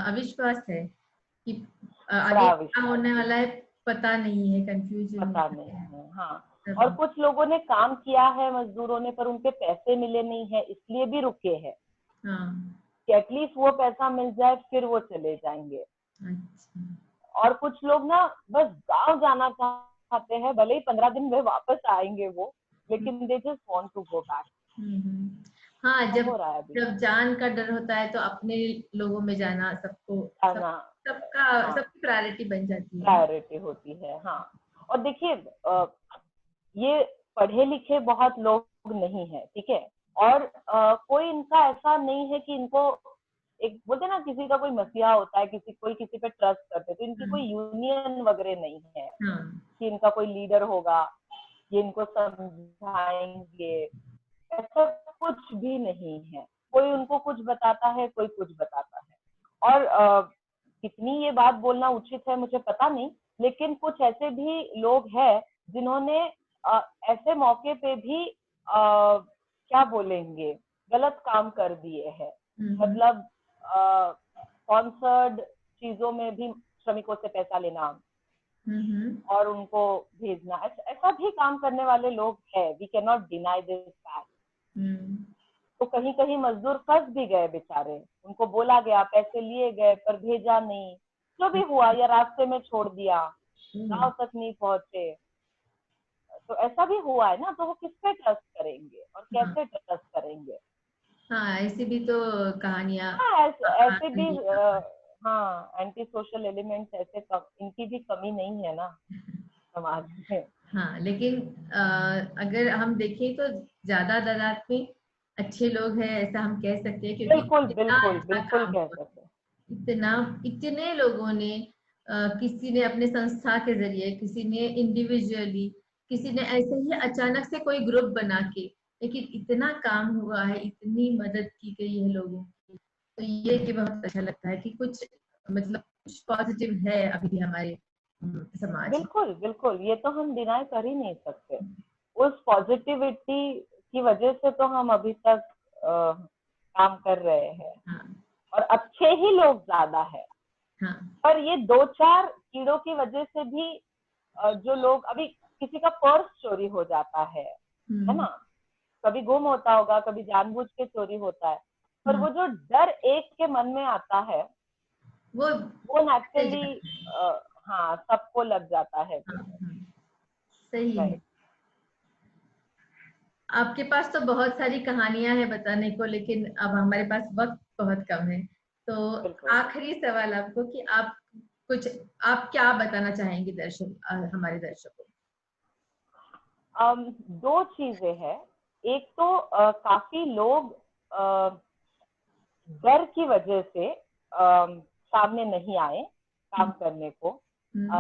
अविश्वास है कि बड़ा आगे क्या अविश्वास होने है, वाला है, पता नहीं है, कंफ्यूजन पता नहीं है। हाँ और कुछ लोगों ने काम किया है मजदूरों ने, पर उनके पैसे मिले नहीं है इसलिए भी रुके हैं कि एटलीस्ट वो पैसा मिल जाए फिर वो चले जाएंगे। और कुछ लोग ना बस गांव जाना चाहते हैं, भले ही 15 दिन में वापस आएंगे वो, लेकिन they just want to go back. हाँ, हो रहा है अभी जब जान का डर होता है तो अपने लोगों में जाना सबको सबका हाँ, सबकी प्रायोरिटी बन जाती है, प्रायोरिटी होती है। हाँ और देखिए ये पढ़े लिखे बहुत लोग नहीं है, ठीक है, और कोई इनका ऐसा नहीं है कि इनको एक बोलते ना किसी का कोई मसीहा होता है, कोई किसी पे ट्रस्ट करते, तो इनकी कोई यूनियन वगैरह नहीं है कि इनका कोई लीडर होगा ये इनको समझाएंगे, ऐसा कुछ भी नहीं है। कोई उनको कुछ बताता है, कोई कुछ बताता है। और कितनी ये बात बोलना उचित है मुझे पता नहीं, लेकिन कुछ ऐसे भी लोग हैं जिन्होंने ऐसे मौके पे भी क्या बोलेंगे गलत काम कर दिए हैं। मतलब स्पॉन्सर्ड चीजों में भी श्रमिकों से पैसा लेना और उनको भेजना, ऐसा भी काम करने वाले लोग हैं। We cannot deny this fact. तो कहीं कहीं मजदूर फंस भी गए बेचारे, उनको बोला गया, पैसे लिए गए पर भेजा नहीं, जो भी हुआ, या रास्ते में छोड़ दिया, गांव तक नहीं पहुंचे, तो ऐसा भी हुआ है ना। तो वो किस पे ट्रस्ट करेंगे और कैसे ट्रस्ट करेंगे? हाँ, ऐसी भी तो कहानियां। हाँ ऐसे भी हाँ एंटी सोशल एलिमेंट्स ऐसे इनकी भी कमी नहीं है ना समाज में। हाँ, लेकिन अगर हम देखें तो ज्यादा तादाद में अच्छे लोग हैं, ऐसा हम कह सकते हैं, क्योंकि बिल्कुल इतना बिल्कुल अच्छा बिल्कुल काम कह हुआ, सकते हैं। इतने लोगों ने, किसी ने अपने संस्था के जरिए, किसी ने इंडिविजुअली, किसी ने ऐसे ही अचानक से कोई ग्रुप बना के, लेकिन इतना काम हुआ है, इतनी मदद की गई है लोगों की। तो ये कि बहुत अच्छा लगता है कि कुछ, मतलब कुछ पॉजिटिव है अभी भी हमारे समाज में। बिल्कुल बिल्कुल, ये तो हम डिनाई कर ही नहीं सकते। उस पॉजिटिविटी की वजह से तो हम अभी तक काम कर रहे हैं। और अच्छे ही लोग ज्यादा है। पर ये 2-4 कीड़ों की वजह से भी जो लोग, अभी किसी का पर्स चोरी हो जाता है ना, कभी गुम होता होगा, कभी जानबूझ के चोरी होता है, पर वो जो डर एक के मन में आता है वो नेचुरली हाँ सबको लग जाता है। सही है। आपके पास तो बहुत सारी कहानियां हैं बताने को, लेकिन अब हमारे पास वक्त बहुत कम है। तो आखिरी सवाल आपको कि आप क्या बताना चाहेंगे हमारे दर्शकों? 2 चीजें हैं। एक तो काफी लोग डर की वजह से सामने नहीं आए काम करने को,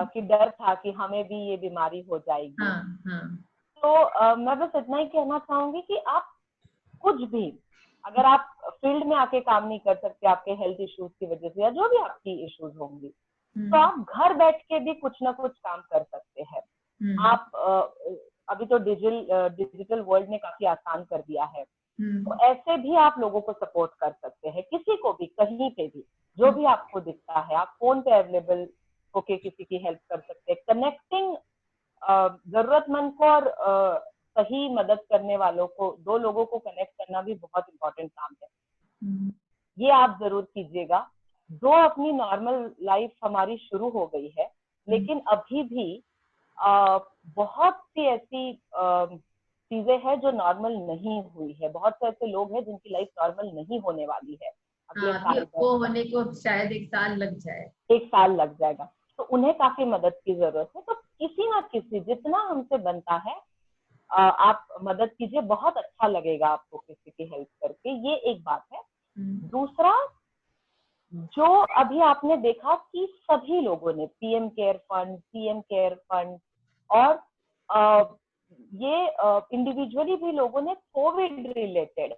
कि डर था कि हमें भी ये बीमारी हो जाएगी। हाँ, हाँ. तो मैं बस इतना ही कहना चाहूंगी कि आप कुछ भी, अगर आप फील्ड में आके काम नहीं कर सकते आपके हेल्थ इश्यूज की वजह से या जो भी आपकी इश्यूज होंगी, तो आप घर बैठ के भी कुछ ना कुछ काम कर सकते हैं। आप अभी तो डिजिटल वर्ल्ड ने काफी आसान कर दिया है, तो ऐसे भी आप लोगों को सपोर्ट कर सकते हैं, किसी को भी कहीं पे भी जो भी आपको दिखता है आप फोन पे अवेलेबल होके किसी की हेल्प कर सकते हैं। कनेक्टिंग जरूरतमंद को और सही मदद करने वालों को, दो लोगों को कनेक्ट करना भी बहुत इंपॉर्टेंट काम है। ये आप जरूर कीजिएगा। जो अपनी नॉर्मल लाइफ हमारी शुरू हो गई है, लेकिन अभी भी बहुत सी ऐसी चीजें हैं जो नॉर्मल नहीं हुई है। बहुत से ऐसे लोग हैं जिनकी लाइफ नॉर्मल नहीं होने वाली है अगले साल तक। वो होने को शायद 1 साल लग जाए। 1 साल लग जाएगा, तो उन्हें काफी मदद की जरूरत है। तो किसी ना किसी, जितना हमसे बनता है आप मदद कीजिए। बहुत अच्छा लगेगा आपको किसी की हेल्प करके, ये एक बात है। दूसरा, जो अभी आपने देखा कि सभी लोगों ने पीएम केयर फंड और ये इंडिविजुअली भी लोगों ने कोविड रिलेटेड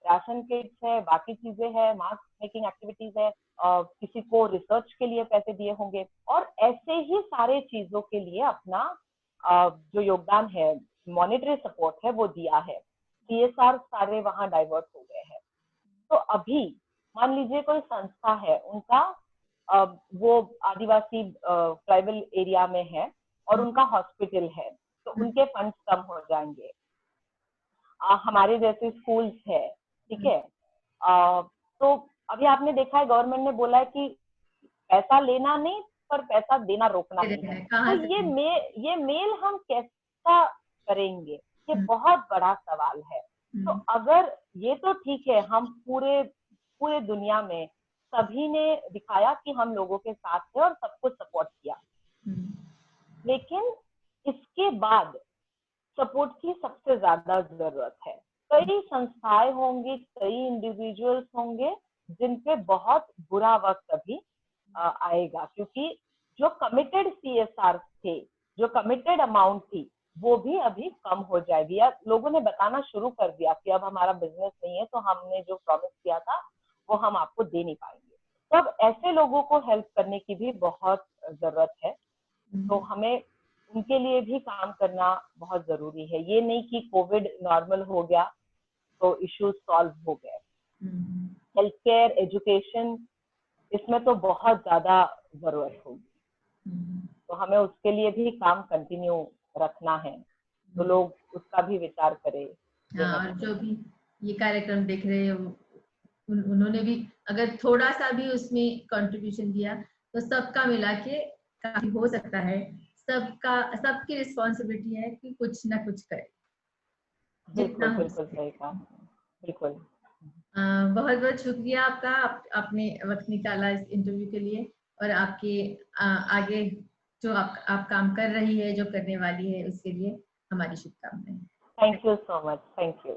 राशन किट्स है, बाकी चीजें है, मास्क मेकिंग एक्टिविटीज है, किसी को रिसर्च के लिए पैसे दिए होंगे, और ऐसे ही सारे चीजों के लिए अपना जो योगदान है, मॉनेटरी सपोर्ट है, वो दिया है। सीएसआर सारे वहां डाइवर्ट हो गए हैं। तो अभी मान लीजिए कोई संस्था है, उनका वो आदिवासी ट्राइबल एरिया में है और उनका हॉस्पिटल है, तो उनके फंड्स कम हो जाएंगे। हमारे जैसे स्कूल्स है, ठीक है, तो अभी आपने देखा है गवर्नमेंट ने बोला है कि पैसा लेना नहीं पर पैसा देना रोकना नहीं है। तो ये मेल हम कैसा करेंगे, ये बहुत बड़ा सवाल है। तो अगर ये तो ठीक है, हम पूरे दुनिया में सभी ने दिखाया कि हम लोगों के साथ थे और सबको सपोर्ट किया, लेकिन इसके बाद सपोर्ट की सबसे ज्यादा जरूरत है। कई संस्थाएं होंगी, कई इंडिविजुअल्स होंगे जिन पे बहुत बुरा वक्त अभी आएगा, क्योंकि जो कमिटेड सीएसआर थे, जो कमिटेड अमाउंट थी, वो भी अभी कम हो जाएगी, या लोगों ने बताना शुरू कर दिया कि अब हमारा बिजनेस नहीं है, तो हमने जो प्रॉमिस किया था वो हम आपको दे नहीं पाएंगे। तो अब ऐसे लोगों को हेल्प करने की भी बहुत जरूरत है, तो हमें उनके लिए भी काम करना बहुत जरूरी है। ये नहीं कि कोविड नॉर्मल हो गया तो इश्यूज सॉल्व हो गए। हेल्थ केयर, एजुकेशन, इसमें तो बहुत ज्यादा जरूरत होगी, तो हमें उसके लिए भी काम कंटिन्यू रखना है, तो लोग उसका भी विचार करें। और जो भी ये कार्यक्रम देख रहे हैं, उन्होंने भी अगर थोड़ा सा भी उसमें कंट्रीब्यूशन दिया तो सबका मिला के काफी हो सकता है। सबकी रिस्पॉन्सिबिलिटी है कि कुछ ना कुछ करे, जितना हो सके। सही कहा, बिल्कुल। बहुत बहुत शुक्रिया आपका, आपने वक्त निकाला इस इंटरव्यू के लिए, और आपके आगे जो आप काम कर रही है, जो करने वाली है, उसके लिए हमारी शुभकामनाएं। Thank you so much. Thank you.